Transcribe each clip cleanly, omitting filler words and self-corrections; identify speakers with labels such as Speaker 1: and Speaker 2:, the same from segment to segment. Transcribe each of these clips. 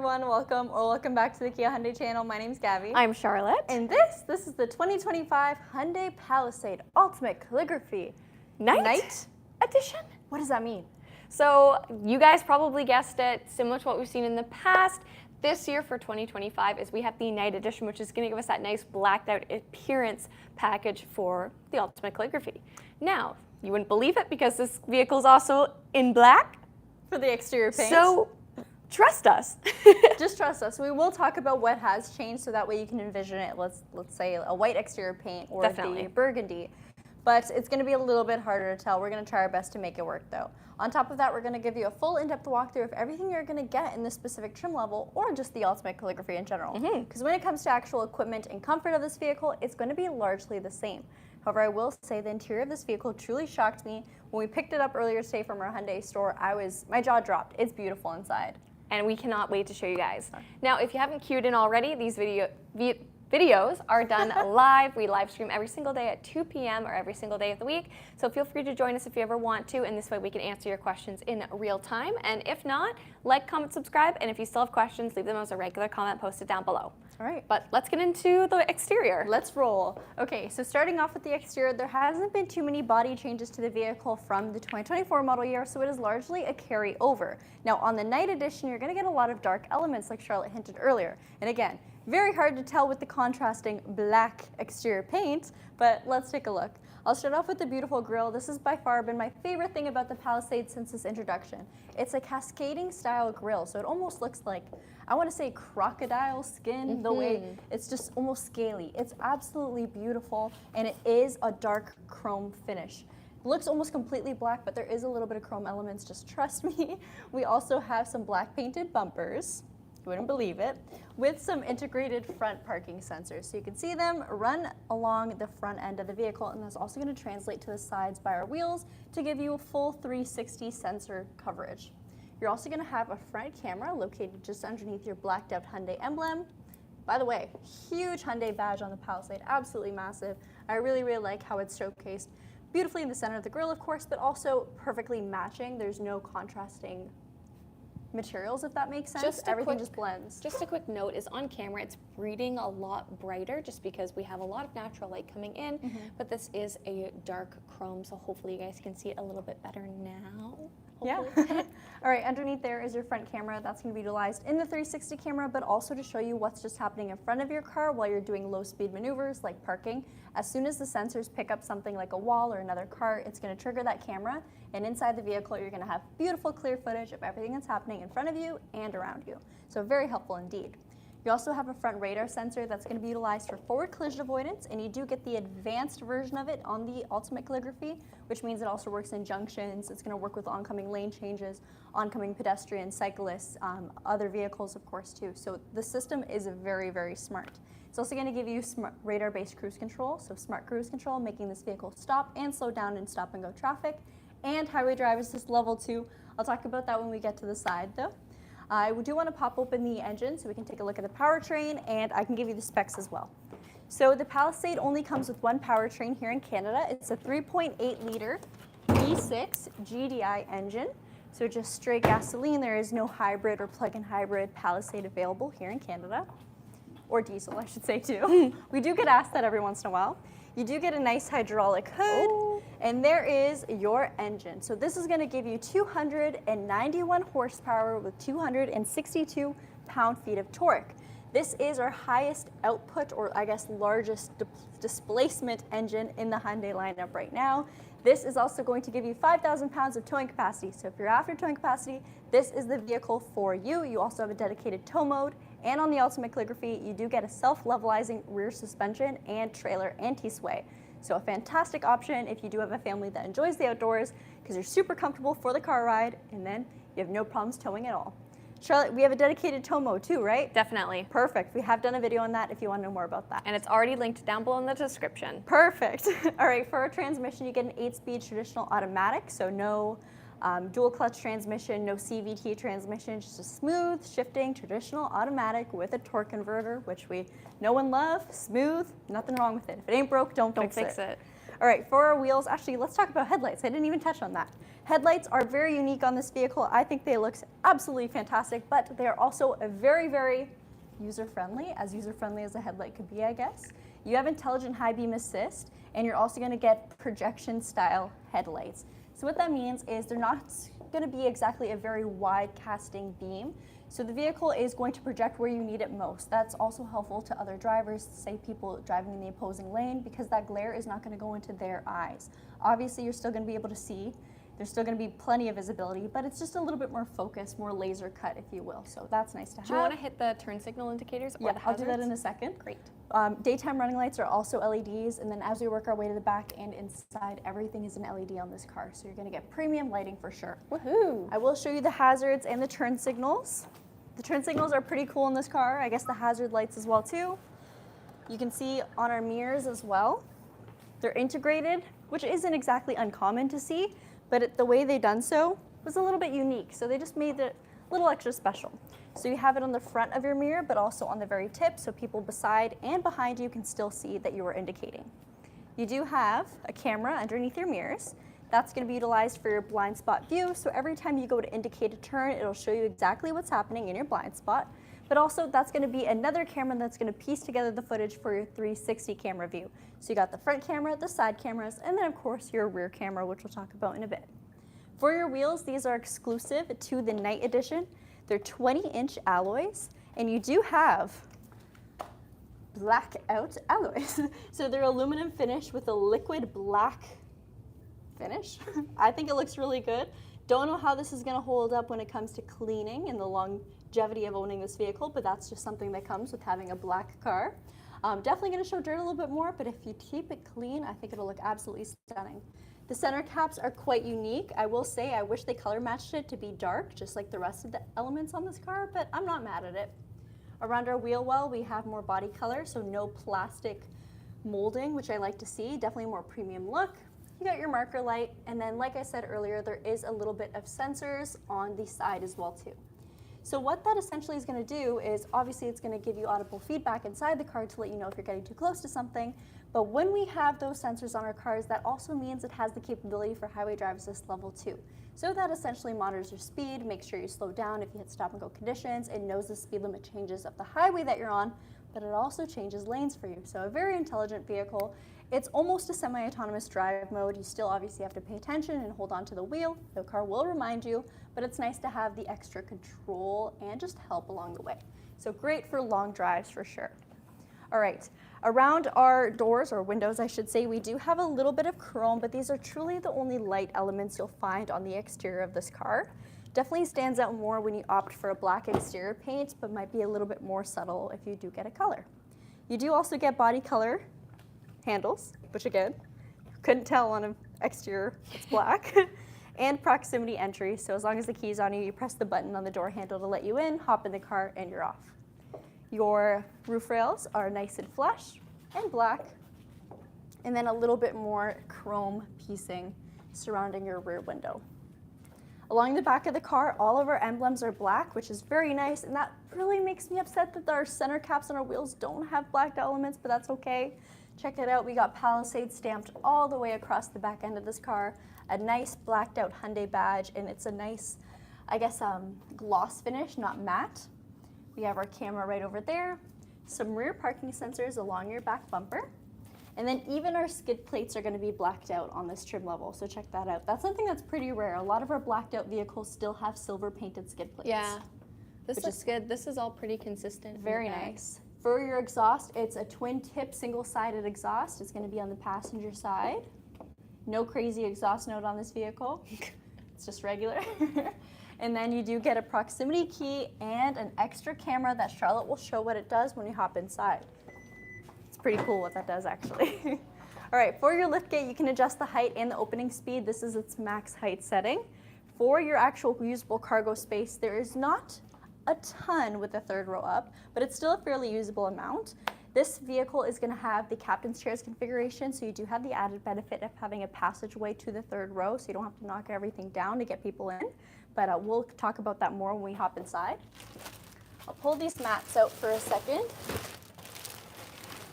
Speaker 1: everyone, welcome back to the Kia Hyundai channel. My name's Gabi.
Speaker 2: I'm Charlotte.
Speaker 1: And this is the 2025 Hyundai Palisade Ultimate Calligraphy Night Edition. What does that mean?
Speaker 2: So you guys probably guessed it, similar to what we've seen in the past. This year for 2025 is we have the Night Edition, which is going to give us that nice blacked out appearance package for the Ultimate Calligraphy. Now, you wouldn't believe it because this vehicle is also in black.
Speaker 1: For the exterior paint.
Speaker 2: So trust us.
Speaker 1: Just trust us. We will talk about what has changed so that way you can envision it. Let's say a white exterior paint or the burgundy. But it's going to be a little bit harder to tell. We're going to try our best to make it work though. On top of that, we're going to give you a full in-depth walkthrough of everything you're going to get in this specific trim level or just the Ultimate Calligraphy in general. Because when it comes to actual equipment and comfort of this vehicle, it's going to be largely the same. However, I will say the interior of this vehicle truly shocked me. When we picked it up earlier today from our Hyundai store, my jaw dropped. It's beautiful inside.
Speaker 2: And we cannot wait to show you guys. Now, if you haven't queued in already, these videos are done live. We live stream every single day at 2 p.m. or every single day of the week. So feel free to join us if you ever want to, and this way we can answer your questions in real time. And if not, like, comment, subscribe, and if you still have questions, leave them as a regular comment posted down below.
Speaker 1: All right.
Speaker 2: But let's get into the exterior.
Speaker 1: Let's roll. Okay, so starting off with the exterior, there hasn't been too many body changes to the vehicle from the 2024 model year, so it is largely a carryover. Now, on the Night Edition, you're going to get a lot of dark elements like Charlotte hinted earlier. And again, very hard to tell with the contrasting black exterior paint, but let's take a look. I'll start off with the beautiful grille. This has by far been my favorite thing about the Palisade since its introduction. It's a cascading style grille, so it almost looks like, I want to say crocodile skin, the way it's just almost scaly. It's absolutely beautiful, and it is a dark chrome finish. It looks almost completely black, but there is a little bit of chrome elements, just trust me. We also have some black painted bumpers. You wouldn't believe it, with some integrated front parking sensors. So you can see them run along the front end of the vehicle, and that's also going to translate to the sides by our wheels to give you a full 360 sensor coverage. You're also going to have a front camera located just underneath your blacked out Hyundai emblem. By the way, huge Hyundai badge on the Palisade, absolutely massive. I really like how it's showcased beautifully in the center of the grille, of course, but also perfectly matching. There's no contrasting materials, if that makes sense. Everything just blends.
Speaker 2: Just a quick note is on camera it's reading a lot brighter just because we have a lot of natural light coming in, but this is a dark chrome, so hopefully you guys can see it a little bit better now.
Speaker 1: Yeah. All right, underneath there is your front camera. That's going to be utilized in the 360 camera, but also to show you what's just happening in front of your car while you're doing low-speed maneuvers like parking. As soon as the sensors pick up something like a wall or another car, it's going to trigger that camera, and inside the vehicle you're going to have beautiful clear footage of everything that's happening in front of you and around you. So very helpful indeed. You also have a front radar sensor that's going to be utilized for forward collision avoidance, and you do get the advanced version of it on the Ultimate Calligraphy, which means it also works in junctions. It's going to work with oncoming lane changes, oncoming pedestrians, cyclists, other vehicles of course too. So the system is very smart. It's also going to give you radar-based cruise control, so smart cruise control, making this vehicle stop and slow down in stop and go traffic, and highway drive assist level 2. I'll talk about that when we get to the side though. I do want to pop open the engine so we can take a look at the powertrain, and I can give you the specs as well. So the Palisade only comes with one powertrain here in Canada. It's a 3.8 liter V6 GDI engine. So just straight gasoline. There is no hybrid or plug-in hybrid Palisade available here in Canada. Or diesel, I should say too. We do get asked that every once in a while. You do get a nice hydraulic hood, and there is your engine. So this is going to give you 291 horsepower with 262 pound-feet of torque. This is our highest output, or I guess largest displacement engine in the Hyundai lineup right now. This is also going to give you 5,000 pounds of towing capacity. So if you're after towing capacity, this is the vehicle for you. You also have a dedicated tow mode, and on the Ultimate Calligraphy, you do get a self-levelizing rear suspension and trailer anti-sway. So a fantastic option if you do have a family that enjoys the outdoors, because you're super comfortable for the car ride, and then you have no problems towing at all. Charlotte, we have a dedicated tow mode too, right?
Speaker 2: Definitely.
Speaker 1: Perfect. We have done a video on that if you want to know more about that.
Speaker 2: And it's already linked down below in the description.
Speaker 1: Perfect. All right, for our transmission, you get an 8-speed traditional automatic, so no dual clutch transmission, no CVT transmission, just a smooth shifting traditional automatic with a torque converter, which we know and love. Smooth, nothing wrong with it. If it ain't broke, don't fix it. All right, for our wheels, actually, let's talk about headlights. I didn't even touch on that. Headlights are very unique on this vehicle. I think they look absolutely fantastic, but they are also very, very user-friendly as a headlight could be, I guess. You have intelligent high beam assist, and you're also gonna get projection style headlights. So what that means is they're not gonna be exactly a very wide casting beam. So the vehicle is going to project where you need it most. That's also helpful to other drivers, say people driving in the opposing lane, because that glare is not gonna go into their eyes. Obviously, you're still gonna be able to see. There's still going to be plenty of visibility, but it's just a little bit more focused, more laser cut, if you will. So that's nice to have.
Speaker 2: Do you want to hit the turn signal indicators or
Speaker 1: yeah,
Speaker 2: the hazards?
Speaker 1: I'll do that in a second.
Speaker 2: Great.
Speaker 1: Daytime running lights are also LEDs, and then as we work our way to the back and inside, everything is an LED on this car. So you're going to get premium lighting for sure.
Speaker 2: Woohoo!
Speaker 1: I will show you the hazards and the turn signals. The turn signals are pretty cool in this car. I guess the hazard lights as well too. You can see on our mirrors as well. They're integrated, which isn't exactly uncommon to see. But the way they done so was a little bit unique. So they just made it a little extra special. So you have it on the front of your mirror, but also on the very tip, so people beside and behind you can still see that you are indicating. You do have a camera underneath your mirrors. That's going to be utilized for your blind spot view. So every time you go to indicate a turn, it'll show you exactly what's happening in your blind spot. But also that's going to be another camera that's going to piece together the footage for your 360 camera view. So you got the front camera, the side cameras, and then of course your rear camera, which we'll talk about in a bit. For your wheels, these are exclusive to the Night Edition. They're 20-inch alloys, and you do have blackout alloys. So they're aluminum finish with a liquid black finish. I think it looks really good. Don't know how this is going to hold up when it comes to cleaning and the longevity of owning this vehicle, but that's just something that comes with having a black car. Definitely going to show dirt a little bit more, but if you keep it clean, I think it'll look absolutely stunning. The center caps are quite unique. I will say I wish they color matched it to be dark, just like the rest of the elements on this car, but I'm not mad at it. Around our wheel well, we have more body color, so no plastic molding, which I like to see. Definitely more premium look. You got your marker light, and then like I said earlier, there is a little bit of sensors on the side as well too. So what that essentially is going to do is, obviously it's going to give you audible feedback inside the car to let you know if you're getting too close to something, but when we have those sensors on our cars, that also means it has the capability for highway drive assist level 2. So that essentially monitors your speed, makes sure you slow down if you hit stop and go conditions, it knows the speed limit changes of the highway that you're on, but it also changes lanes for you. So a very intelligent vehicle. It's almost a semi-autonomous drive mode. You still obviously have to pay attention and hold on to the wheel. The car will remind you, but it's nice to have the extra control and just help along the way. So great for long drives for sure. All right, around our doors, or windows I should say, we do have a little bit of chrome, but these are truly the only light elements you'll find on the exterior of this car. Definitely stands out more when you opt for a black exterior paint, but might be a little bit more subtle if you do get a color. You do also get body color handles, which again, couldn't tell on an exterior, it's black, and proximity entry. So as long as the key's on you, you press the button on the door handle to let you in, hop in the car, and you're off. Your roof rails are nice and flush and black, and then a little bit more chrome piecing surrounding your rear window. Along the back of the car, all of our emblems are black, which is very nice, and that really makes me upset that our center caps on our wheels don't have blacked elements, but that's okay. Check it out, we got Palisade stamped all the way across the back end of this car, a nice blacked out Hyundai badge, and it's a nice, I guess, gloss finish, not matte. We have our camera right over there, some rear parking sensors along your back bumper, and then even our skid plates are going to be blacked out on this trim level, so check that out. That's something that's pretty rare. A lot of our blacked out vehicles still have silver painted skid plates.
Speaker 2: Yeah, this looks good. This is all pretty consistent.
Speaker 1: Very nice. For your exhaust, it's a twin tip single-sided exhaust. It's going to be on the passenger side. No crazy exhaust note on this vehicle. It's just regular. And then you do get a proximity key and an extra camera that Charlotte will show what it does when you hop inside. It's pretty cool what that does actually. All right, for your liftgate, you can adjust the height and the opening speed. This is its max height setting. For your actual usable cargo space, there is not a ton with the third row up, but it's still a fairly usable amount. This vehicle is going to have the captain's chairs configuration, so you do have the added benefit of having a passageway to the third row, so you don't have to knock everything down to get people in, but we'll talk about that more when we hop inside. I'll pull these mats out for a second,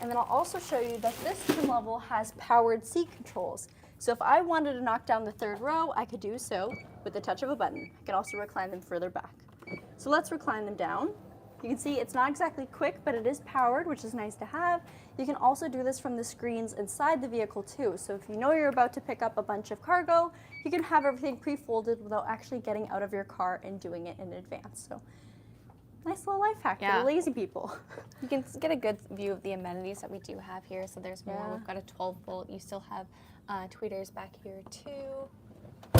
Speaker 1: and then I'll also show you that this trim level has powered seat controls. So if I wanted to knock down the third row, I could do so with the touch of a button. I could also recline them further back. So let's recline them down. You can see it's not exactly quick, but it is powered, which is nice to have. You can also do this from the screens inside the vehicle too. So if you know you're about to pick up a bunch of cargo, you can have everything pre-folded without actually getting out of your car and doing it in advance. So nice little life hack for the lazy people.
Speaker 2: You can get a good view of the amenities that we do have here. So there's more.
Speaker 1: Yeah.
Speaker 2: We've got a 12 volt. You still have tweeters back here too.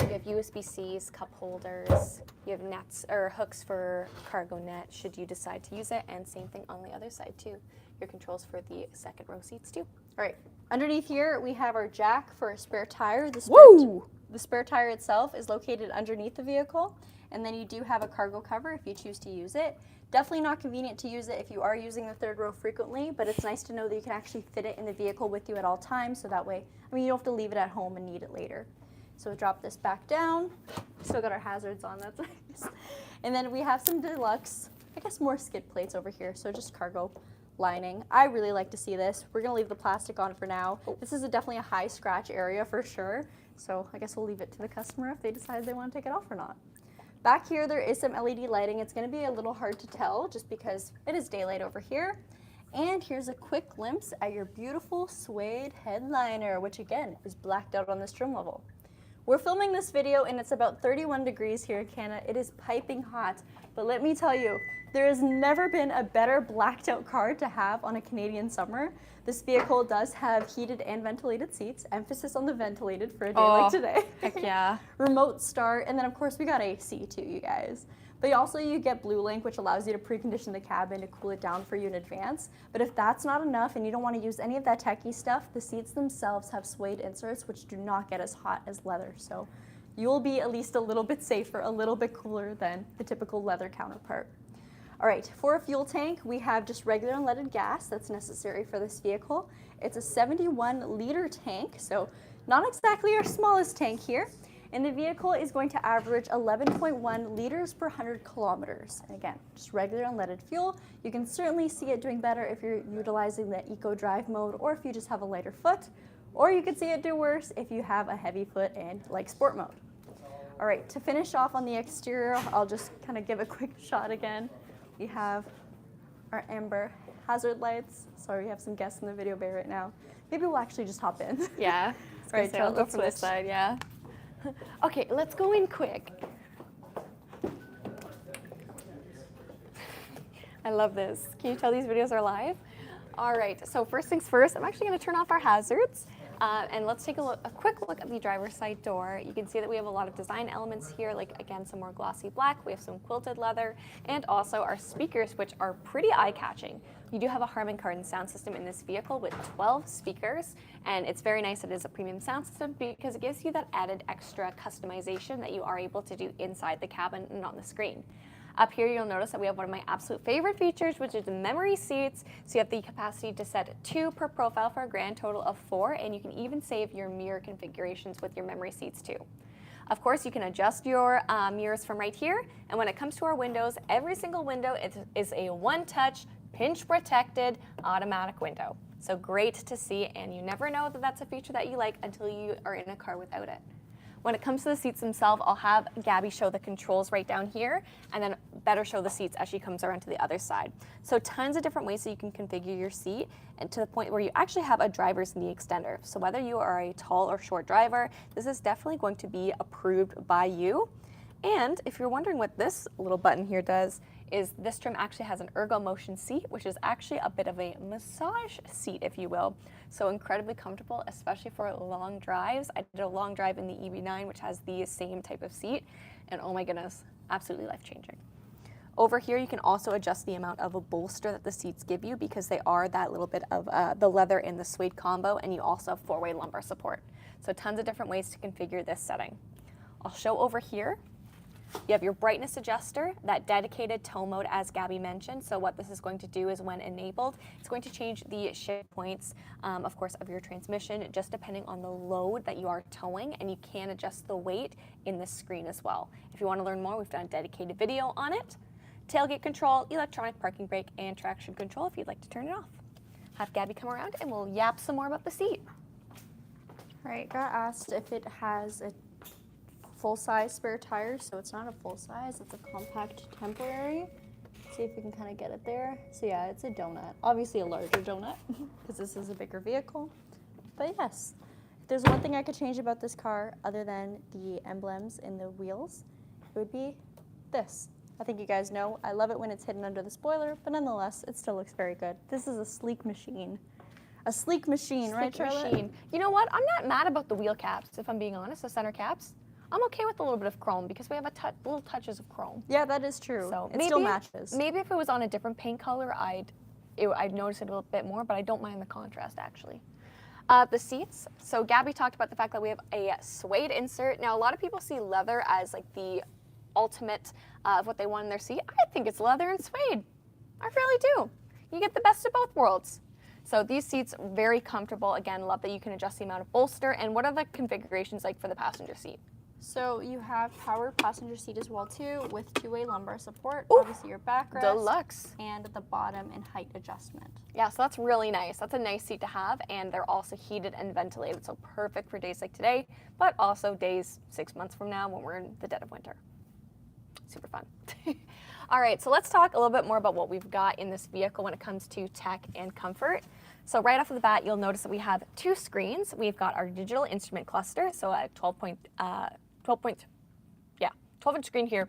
Speaker 2: You have USB-Cs, cup holders. You have nets or hooks for cargo net should you decide to use it. And same thing on the other side too. Your controls for the second row seats too.
Speaker 1: All right. Underneath here, we have our jack for a spare tire. The spare tire itself is located underneath the vehicle. And then you do have a cargo cover if you choose to use it. Definitely not convenient to use it if you are using the third row frequently, but it's nice to know that you can actually fit it in the vehicle with you at all times, so that way, I mean, you don't have to leave it at home and need it later. So we'll drop this back down. Still got our hazards on, that's nice. And then we have some deluxe, I guess more skid plates over here, so just cargo lining. I really like to see this. We're gonna leave the plastic on for now. This is definitely a high scratch area for sure, so I guess we'll leave it to the customer if they decide they want to take it off or not. Back here, there is some LED lighting. It's going to be a little hard to tell just because it is daylight over here. And here's a quick glimpse at your beautiful suede headliner, which again is blacked out on this trim level. We're filming this video and it's about 31 degrees here in Canada. It is piping hot, but let me tell you, there has never been a better blacked out car to have on a Canadian summer. This vehicle does have heated and ventilated seats, emphasis on the ventilated for a day like today.
Speaker 2: Heck yeah.
Speaker 1: Remote start, and then of course we got AC too, you guys. But also you get Blue Link, which allows you to precondition the cabin to cool it down for you in advance. But if that's not enough and you don't want to use any of that techie stuff, the seats themselves have suede inserts which do not get as hot as leather. So you'll be at least a little bit safer, a little bit cooler than the typical leather counterpart. All right, for a fuel tank, we have just regular unleaded gas that's necessary for this vehicle. It's a 71-liter tank, so not exactly our smallest tank here. And the vehicle is going to average 11.1 liters per 100 kilometers. And again, just regular unleaded fuel. You can certainly see it doing better if you're utilizing the Eco Drive mode or if you just have a lighter foot. Or you could see it do worse if you have a heavy foot and like sport mode. All right, to finish off on the exterior, I'll just kind of give a quick shot again. We have our amber hazard lights. Sorry, we have some guests in the video bay right now. Maybe we'll actually just hop in.
Speaker 2: Yeah.
Speaker 1: All right,
Speaker 2: I'll go from this side, yeah. Okay, let's go in quick. I love this. Can you tell these videos are live? All right, so first things first, I'm actually going to turn off our hazards. And let's take a quick look at the driver's side door. You can see that we have a lot of design elements here, like again, some more glossy black. We have some quilted leather and also our speakers, which are pretty eye-catching. You do have a Harmon Kardon sound system in this vehicle with 12 speakers, and it's very nice that it is a premium sound system because it gives you that added extra customization that you are able to do inside the cabin and on the screen. Up here, you'll notice that we have one of my absolute favorite features, which is the memory seats. So you have the capacity to set 2 per profile for a grand total of 4, and you can even save your mirror configurations with your memory seats too. Of course, you can adjust your mirrors from right here, and when it comes to our windows, every single window is a one-touch, pinch-protected automatic window. So great to see, and you never know that that's a feature that you like until you are in a car without it. When it comes to the seats themselves, I'll have Gabi show the controls right down here and then better show the seats as she comes around to the other side. So tons of different ways that you can configure your seat and to the point where you actually have a driver's knee extender. So whether you are a tall or short driver, this is definitely going to be approved by you. And if you're wondering what this little button here does, is this trim actually has an Ergomotion Seat, which is actually a bit of a massage seat, if you will. So incredibly comfortable, especially for long drives. I did a long drive in the EV9, which has the same type of seat, and oh my goodness, absolutely life-changing. Over here, you can also adjust the amount of a bolster that the seats give you because they are that little bit of the leather and the suede combo, and you also have 4-way lumbar support. So tons of different ways to configure this setting. I'll show over here. You have your brightness adjuster, that dedicated tow mode as Gabi mentioned. So what this is going to do is when enabled, it's going to change the shift points, of course, of your transmission, just depending on the load that you are towing, and you can adjust the weight in the screen as well. If you want to learn more, we've done a dedicated video on it. Tailgate control, electronic parking brake, and traction control if you'd like to turn it off. Have Gabi come around and we'll yap some more about the seat.
Speaker 1: All right, got asked if it has a full-size spare tire, so it's not a full-size, it's a compact temporary. See if we can kind of get it there. So yeah, it's a donut, obviously a larger donut because this is a bigger vehicle. But yes, if there's one thing I could change about this car other than the emblems in the wheels, it would be this. I think you guys know I love it when it's hidden under the spoiler, but nonetheless, it still looks very good. This is a sleek machine. A sleek machine, right, Charlotte?
Speaker 2: Machine. You know what? I'm not mad about the wheel caps, if I'm being honest, the center caps. I'm okay with a little bit of chrome because we have little touches of chrome.
Speaker 1: Yeah, that is true.
Speaker 2: So
Speaker 1: it still matches.
Speaker 2: Maybe if it was on a different paint color, I'd notice it a little bit more, but I don't mind the contrast actually. The seats. So Gabby talked about the fact that we have a suede insert. Now a lot of people see leather as like the ultimate of what they want in their seat. I think it's leather and suede. I really do. You get the best of both worlds. So these seats, very comfortable. Again, love that you can adjust the amount of bolster. And what are the configurations like for the passenger seat?
Speaker 1: So you have power passenger seat as well too, with two-way lumbar support.
Speaker 2: Ooh,
Speaker 1: obviously your backrest.
Speaker 2: Deluxe.
Speaker 1: And the bottom and height adjustment.
Speaker 2: Yeah, so that's really nice. That's a nice seat to have, and they're also heated and ventilated, so perfect for days like today, but also days 6 months from now when we're in the dead of winter. Super fun. All right, so let's talk a little bit more about what we've got in this vehicle when it comes to tech and comfort. So right off of the bat, you'll notice that we have two screens. We've got our digital instrument cluster, so a 12-inch screen here,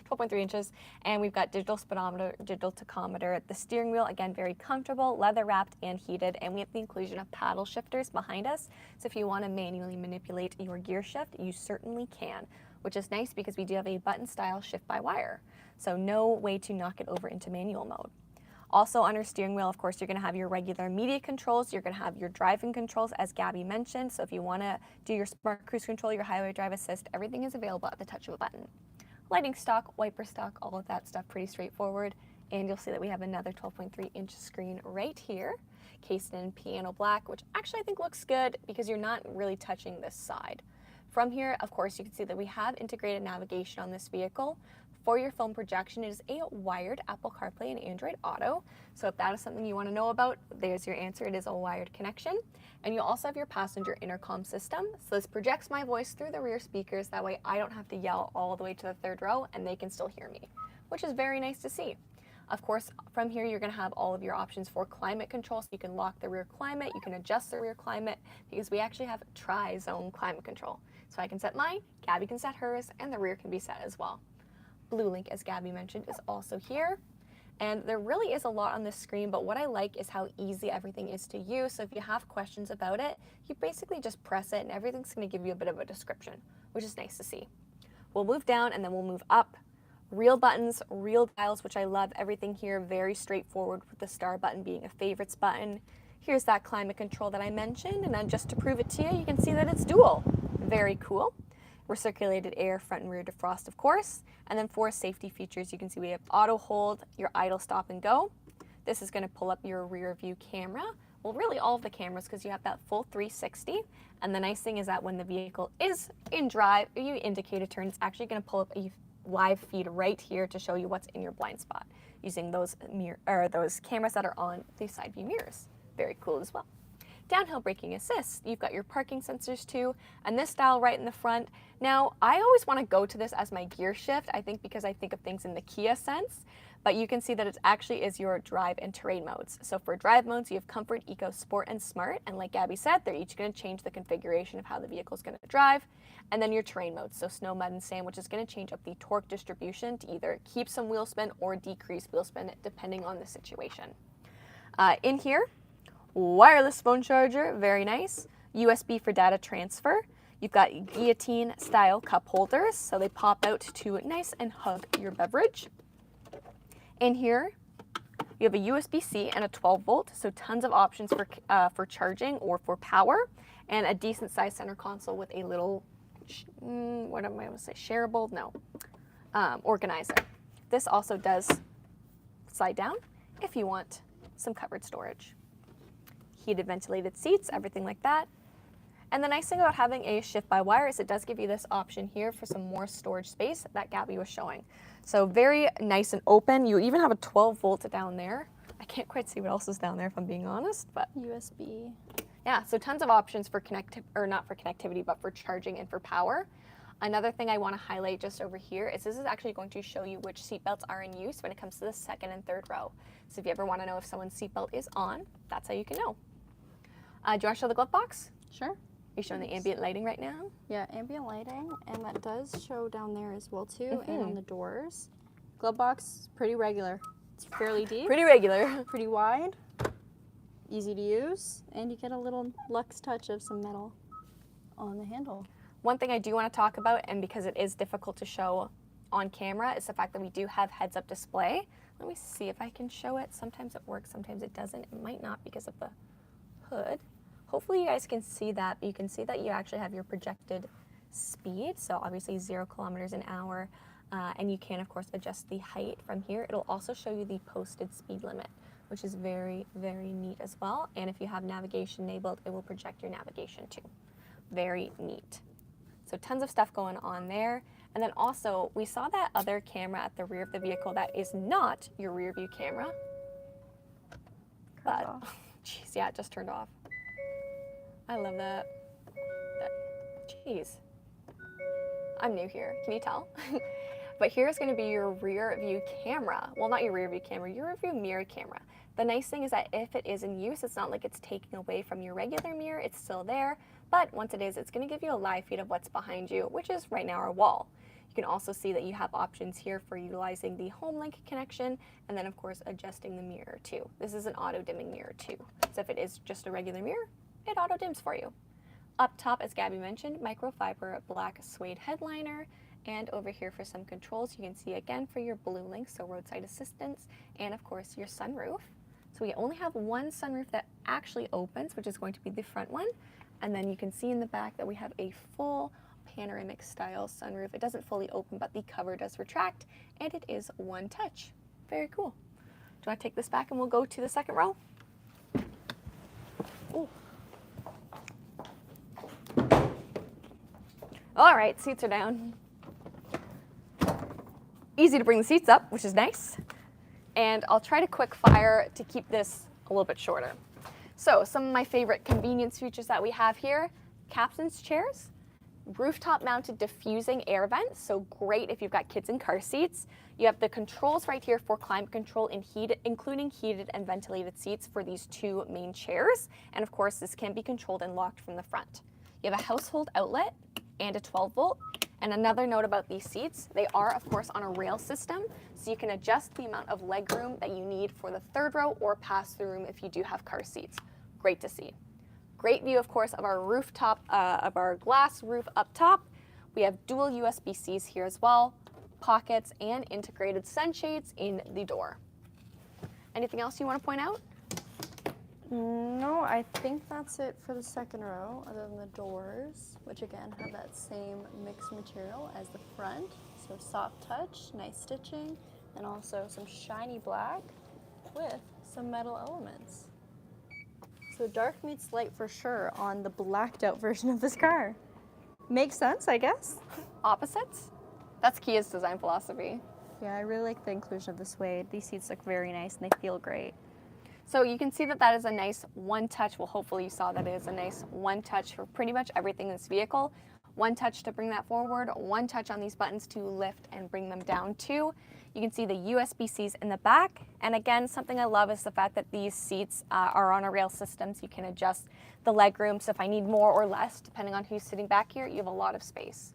Speaker 2: 12.3 inches, and we've got digital speedometer, digital tachometer. The steering wheel, again, very comfortable, leather wrapped and heated, and we have the inclusion of paddle shifters behind us. So if you want to manually manipulate your gear shift, you certainly can, which is nice because we do have a button style shift by wire. So no way to knock it over into manual mode. Also on your steering wheel, of course, you're going to have your regular media controls. You're going to have your driving controls, as Gabby mentioned. So if you want to do your smart cruise control, your highway drive assist, everything is available at the touch of a button. Lighting stock, wiper stock, all of that stuff, pretty straightforward. And you'll see that we have another 12.3-inch screen right here, cased in piano black, which actually I think looks good because you're not really touching this side. From here, of course, you can see that we have integrated navigation on this vehicle. For your phone projection, it is a wired Apple CarPlay and Android Auto. So if that is something you want to know about, there's your answer. It is a wired connection. And you also have your passenger intercom system. So this projects my voice through the rear speakers. That way I don't have to yell all the way to the third row and they can still hear me, which is very nice to see. Of course, from here, you're going to have all of your options for climate control. So you can lock the rear climate, you can adjust the rear climate, because we actually have tri-zone climate control. So I can set mine, Gabby can set hers, and the rear can be set as well. Blue Link, as Gabby mentioned, is also here. And there really is a lot on this screen, but what I like is how easy everything is to use. So if you have questions about it, you basically just press it and everything's going to give you a bit of a description, which is nice to see. We'll move down and then we'll move up. Real buttons, real dials, which I love. Everything here very straightforward, with the star button being a favorites button. Here's that climate control that I mentioned, and then just to prove it to you, you can see that it's dual. Very cool. Recirculated air, front and rear defrost, of course. And then for safety features, you can see we have auto hold, your idle, stop and go. This is going to pull up your rear view camera. Well, really all of the cameras, because you have that full 360. And the nice thing is that when the vehicle is in drive, you indicate a turn, it's actually going to pull up a live feed right here to show you what's in your blind spot using those cameras that are on the side view mirrors. Very cool as well. Downhill braking assist. You've got your parking sensors too, and this dial right in the front. Now, I always want to go to this as my gear shift, I think because I think of things in the Kia sense, but you can see that it actually is your drive and terrain modes. So for drive modes, you have Comfort, Eco, Sport, and Smart, and like Gabby said, they're each going to change the configuration of how the vehicle is going to drive. And then your terrain modes, so snow, mud, and sand, which is going to change up the torque distribution to either keep some wheel spin or decrease wheel spin depending on the situation. In here, wireless phone charger, very nice. USB for data transfer. You've got guillotine style cup holders, so they pop out to nice and hug your beverage. In here, you have a USB-C and a 12-volt, so tons of options for charging or for power, and a decent sized center console with a little, what am I going to say, shareable? No, organizer. This also does slide down if you want some covered storage. Heated ventilated seats, everything like that. And the nice thing about having a shift by wire is it does give you this option here for some more storage space that Gabby was showing. So very nice and open. You even have a 12-volt down there. I can't quite see what else is down there if I'm being honest, but
Speaker 1: USB.
Speaker 2: Yeah, so tons of options for not for connectivity, but for charging and for power. Another thing I want to highlight just over here is this is actually going to show you which seatbelts are in use when it comes to the second and third row. So if you ever want to know if someone's seatbelt is on, that's how you can know. Do you want to show the glove box?
Speaker 1: Sure.
Speaker 2: You're showing the ambient lighting right now?
Speaker 1: Yeah, ambient lighting, and that does show down there as well too, and on the doors. Glove box, pretty regular. It's fairly deep.
Speaker 2: Pretty regular.
Speaker 1: Pretty wide. Easy to use, and you get a little luxe touch of some metal on the handle.
Speaker 2: One thing I do want to talk about, and because it is difficult to show on camera, is the fact that we do have heads-up display. Let me see if I can show it. Sometimes it works, sometimes it doesn't. It might not because of the hood. Hopefully you guys can see that, but you can see that you actually have your projected speed, so obviously 0 kilometers an hour, and you can of course adjust the height from here. It'll also show you the posted speed limit, which is very, very neat as well. And if you have navigation enabled, it will project your navigation too. Very neat. So tons of stuff going on there. And then also, we saw that other camera at the rear of the vehicle that is not your rear view camera. But, jeez, yeah, it just turned off. I love that. Jeez. I'm new here, can you tell? But here's gonna be your rear view camera. Well, not your rear view camera, your rear view mirror camera. The nice thing is that if it is in use, it's not like it's taking away from your regular mirror, it's still there. But once it is, it's gonna give you a live feed of what's behind you, which is right now our wall. You can also see that you have options here for utilizing the HomeLink connection, and then of course adjusting the mirror too. This is an auto dimming mirror too. So if it is just a regular mirror, it auto dims for you. Up top, as Gabby mentioned, microfiber black suede headliner, and over here for some controls, you can see again for your blue link, so roadside assistance, and of course your sunroof. So we only have one sunroof that actually opens, which is going to be the front one. And then you can see in the back that we have a full panoramic style sunroof. It doesn't fully open, but the cover does retract, and it is one touch. Very cool. Do you want to take this back and we'll go to the second row? Ooh. All right, seats are down. Easy to bring the seats up, which is nice. And I'll try to quick fire to keep this a little bit shorter. So some of my favorite convenience features that we have here: captain's chairs, rooftop mounted diffusing air vents, so great if you've got kids in car seats. You have the controls right here for climate control and including heated and ventilated seats for these two main chairs. And of course, this can be controlled and locked from the front. You have a household outlet and a 12 volt. And another note about these seats, they are of course on a rail system, so you can adjust the amount of leg room that you need for the third row or pass-through room if you do have car seats. Great to see. Great view, of course, of our rooftop, of our glass roof up top. We have dual USB-Cs here as well, pockets, and integrated sunshades in the door. Anything else you want to point out?
Speaker 1: No, I think that's it for the second row, other than the doors, which again have that same mixed material as the front. So soft touch, nice stitching, and also some shiny black with some metal elements. So dark meets light for sure on the blacked out version of this car. Makes sense, I guess.
Speaker 2: Opposites? That's Kia's design philosophy.
Speaker 1: Yeah, I really like the inclusion of the suede. These seats look very nice and they feel great.
Speaker 2: So you can see that that is a nice one touch. Well, hopefully you saw that it is a nice one touch for pretty much everything in this vehicle. One touch to bring that forward, one touch on these buttons to lift and bring them down too. You can see the USB-Cs in the back. And again, something I love is the fact that these seats are on a rail system, so you can adjust the leg room. So if I need more or less, depending on who's sitting back here, you have a lot of space.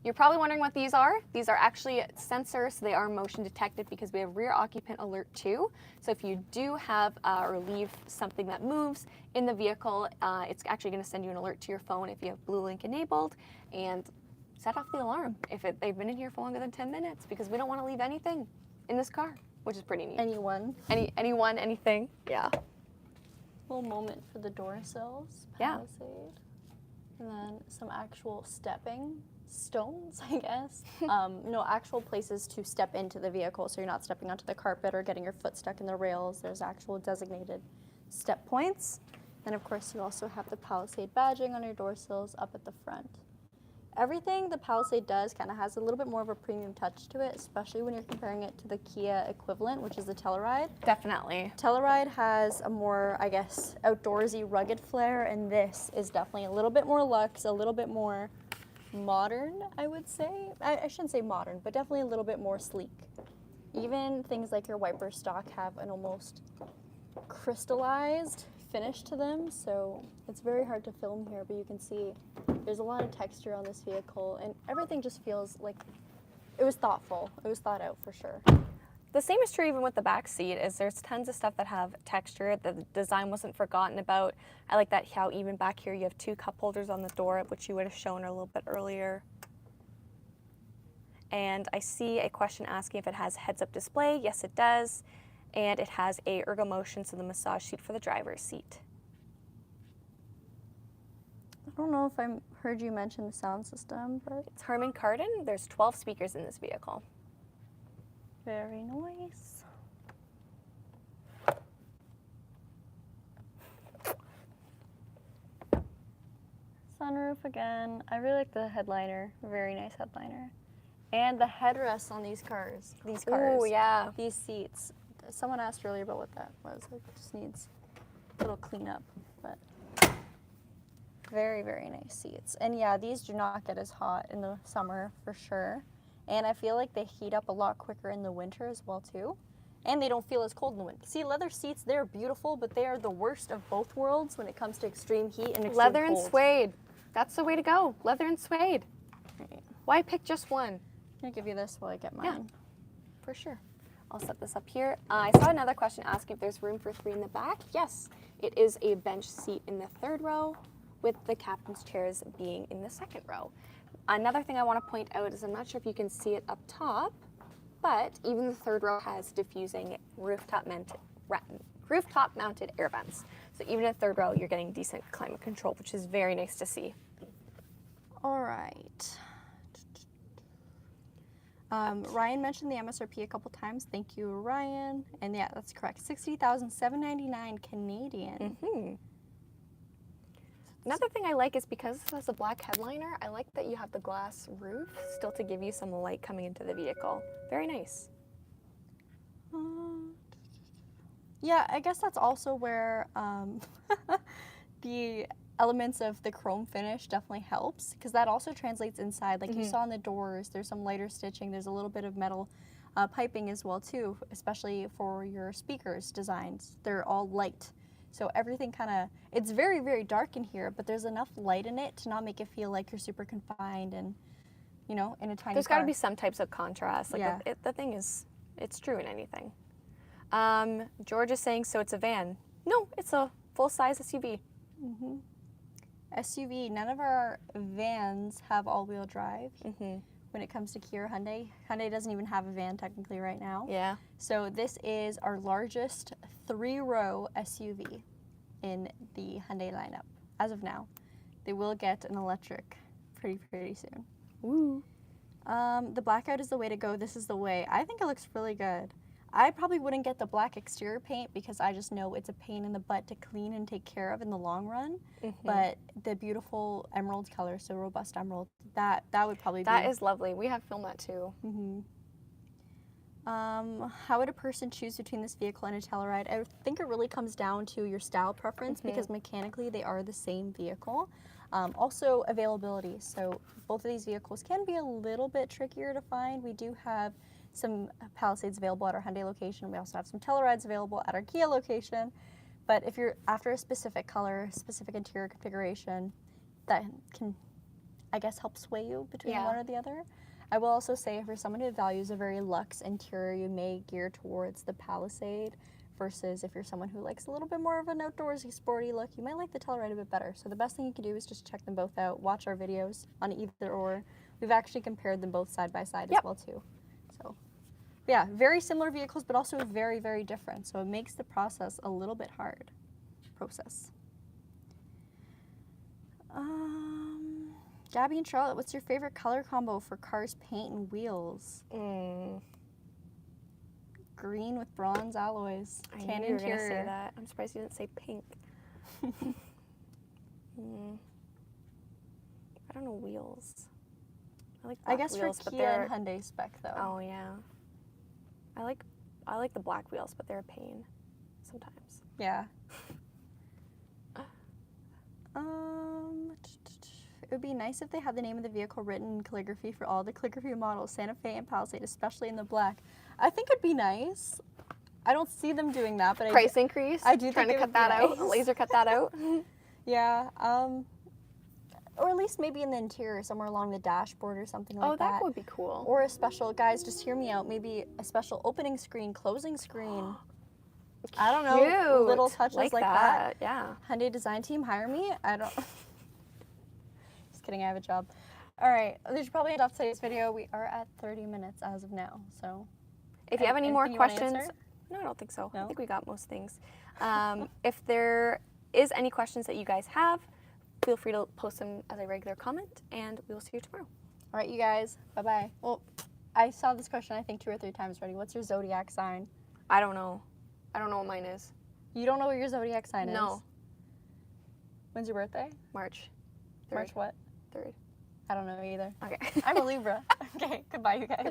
Speaker 2: You're probably wondering what these are. These are actually sensors, so they are motion detected because we have rear occupant alert too. So if you do have or leave something that moves in the vehicle, it's actually going to send you an alert to your phone if you have Blue Link enabled, and set off the alarm if they've been in here for longer than 10 minutes, because we don't want to leave anything in this car, which is pretty neat.
Speaker 1: Anyone.
Speaker 2: Anyone, anything. Yeah.
Speaker 1: Little moment for the door sills,
Speaker 2: Yeah.
Speaker 1: Palisade, and then some actual stepping stones, I guess. No actual places to step into the vehicle, so you're not stepping onto the carpet or getting your foot stuck in the rails. There's actual designated step points. And of course, you also have the Palisade badging on your door sills up at the front. everything the Palisade does kind of has a little bit more of a premium touch to it, especially when you're comparing it to the Kia equivalent, which is the Telluride.
Speaker 2: Definitely.
Speaker 1: Telluride has a more, I guess, outdoorsy, rugged flair, and this is definitely a little bit more luxe, a little bit more modern, I would say. I shouldn't say modern, but definitely a little bit more sleek. Even things like your wiper stock have an almost crystallized finish to them, so it's very hard to film here, but you can see there's a lot of texture on this vehicle, and everything just feels like it was thoughtful. It was thought out for sure.
Speaker 2: The same is true even with the back seat, is there's tons of stuff that have texture. The design wasn't forgotten about. I like that how even back here you have 2 cup holders on the door, which you would have shown a little bit earlier. And I see a question asking if it has heads-up display. Yes, it does. And it has a Ergomotion, so the massage seat for the driver's seat.
Speaker 1: I don't know if I heard you mention the sound system, but
Speaker 2: It's Harmon Kardon. There's 12 speakers in this vehicle.
Speaker 1: very nice. Sunroof again. I really like the headliner. Very nice headliner. And the headrests on these cars.
Speaker 2: Oh, yeah.
Speaker 1: These seats. Someone asked earlier about what that was. It just needs a little cleanup, but very, very nice seats. And yeah, these do not get as hot in the summer for sure. And I feel like they heat up a lot quicker in the winter as well too. And they don't feel as cold in the winter. See, leather seats, they're beautiful, but they are the worst of both worlds when it comes to extreme heat and extreme
Speaker 2: Leather and
Speaker 1: cold.
Speaker 2: suede. That's the way to go. Leather and suede.
Speaker 1: Right.
Speaker 2: Why pick just one?
Speaker 1: I'll give you this while I get mine.
Speaker 2: Yeah. For sure. I'll set this up here. I saw another question asking if there's room for 3 in the back. Yes, it is a bench seat in the 3rd row with the captain's chairs being in the 2nd row. Another thing I want to point out is I'm not sure if you can see it up top, but even the 3rd row has diffusing rooftop-mounted air vents. So even in the 3rd row, you're getting decent climate control, which is very nice to see.
Speaker 1: All right. Ryan mentioned the MSRP a couple times. Thank you, Ryan. And yeah, that's correct. $60,799 Canadian.
Speaker 2: Mm-hmm. Another thing I like is because this has a black headliner, I like that you have the glass roof still to give you some light coming into the vehicle. Very nice.
Speaker 1: Yeah, I guess that's also where the elements of the chrome finish definitely helps, because that also translates inside. Like you saw on the doors, there's some lighter stitching. There's a little bit of metal piping as well too, especially for your speakers designs. They're all light. So everything kind of, it's very, very dark in here, but there's enough light in it to not make it feel like you're super confined and, you know, in a tiny
Speaker 2: There's
Speaker 1: car.
Speaker 2: got to be some types of contrast. Like
Speaker 1: Yeah.
Speaker 2: the thing is, it's true in anything. George is saying, so it's a van. No, it's a full-size SUV.
Speaker 1: SUV, none of our vans have all-wheel drive. When it comes to Kia or Hyundai. Hyundai doesn't even have a van technically right now.
Speaker 2: Yeah.
Speaker 1: So this is our largest 3-row SUV in the Hyundai lineup as of now. They will get an electric pretty soon.
Speaker 2: Woo.
Speaker 1: The blackout is the way to go. This is the way. I think it looks really good. I probably wouldn't get the black exterior paint because I just know it's a pain in the butt to clean and take care of in the long run. But the beautiful emerald color, so robust emerald, that would probably be.
Speaker 2: That is lovely. We have filmed that too.
Speaker 1: How would a person choose between this vehicle and a Telluride? I think it really comes down to your style preference because mechanically they are the same vehicle. Also availability. So both of these vehicles can be a little bit trickier to find. We do have some Palisades available at our Hyundai location. We also have some Tellurides available at our Kia location. But if you're after a specific color, specific interior configuration, that can, I guess, help sway you between one or the other. I will also say for someone who values a very luxe interior, you may gear towards the Palisade versus if you're someone who likes a little bit more of an outdoorsy, sporty look, you might like the Telluride a bit better. So the best thing you can do is just check them both out, watch our videos on either or. We've actually compared them both side by side as well too. So yeah, very similar vehicles, but also very, very different. So it makes the process a little bit hard. Gabby and Charlotte, what's your favorite color combo for cars, paint, and wheels? Green with bronze alloys.
Speaker 2: I
Speaker 1: Tan
Speaker 2: knew you were going to
Speaker 1: interior.
Speaker 2: say that. I'm surprised you didn't say pink. I don't know, wheels. I like
Speaker 1: I
Speaker 2: black
Speaker 1: guess
Speaker 2: wheels,
Speaker 1: for
Speaker 2: but
Speaker 1: Kia
Speaker 2: they're
Speaker 1: and Hyundai spec though.
Speaker 2: oh yeah. I like the black wheels, but they're a pain sometimes.
Speaker 1: Yeah. It would be nice if they had the name of the vehicle written in calligraphy for all the calligraphy models, Santa Fe and Palisade, especially in the black. I think it'd be nice. I don't see them doing that, but
Speaker 2: Price increase.
Speaker 1: I do
Speaker 2: trying
Speaker 1: think
Speaker 2: to
Speaker 1: it
Speaker 2: cut
Speaker 1: would be
Speaker 2: that out.
Speaker 1: nice.
Speaker 2: Laser cut that out.
Speaker 1: Yeah. Or at least maybe in the interior, somewhere along the dashboard or something like that.
Speaker 2: Oh, that would be cool.
Speaker 1: Or a special, guys, just hear me out. Maybe a special opening screen, closing screen. I don't know.
Speaker 2: Cute.
Speaker 1: Little touches like that.
Speaker 2: Yeah.
Speaker 1: Hyundai design team, hire me. I don't. Just kidding. I have a job. All right. We should probably end off today's video. We are at 30 minutes as of now. So,
Speaker 2: If you have any more
Speaker 1: anything you wanna
Speaker 2: questions,
Speaker 1: answer?
Speaker 2: no, I don't think so.
Speaker 1: No?
Speaker 2: I think we got most things. If there is any questions that you guys have, feel free to post them as a regular comment, and we will see you tomorrow.
Speaker 1: All right, you guys. Bye bye. Well, I saw this question I think 2 or 3 times already. What's your zodiac sign?
Speaker 2: I don't know. I don't know what mine is.
Speaker 1: You don't know what your zodiac sign is?
Speaker 2: No.
Speaker 1: When's your birthday?
Speaker 2: March 3rd.
Speaker 1: March what?
Speaker 2: 3rd.
Speaker 1: I don't know either.
Speaker 2: Okay.
Speaker 1: I'm a Libra. Okay, goodbye, you guys.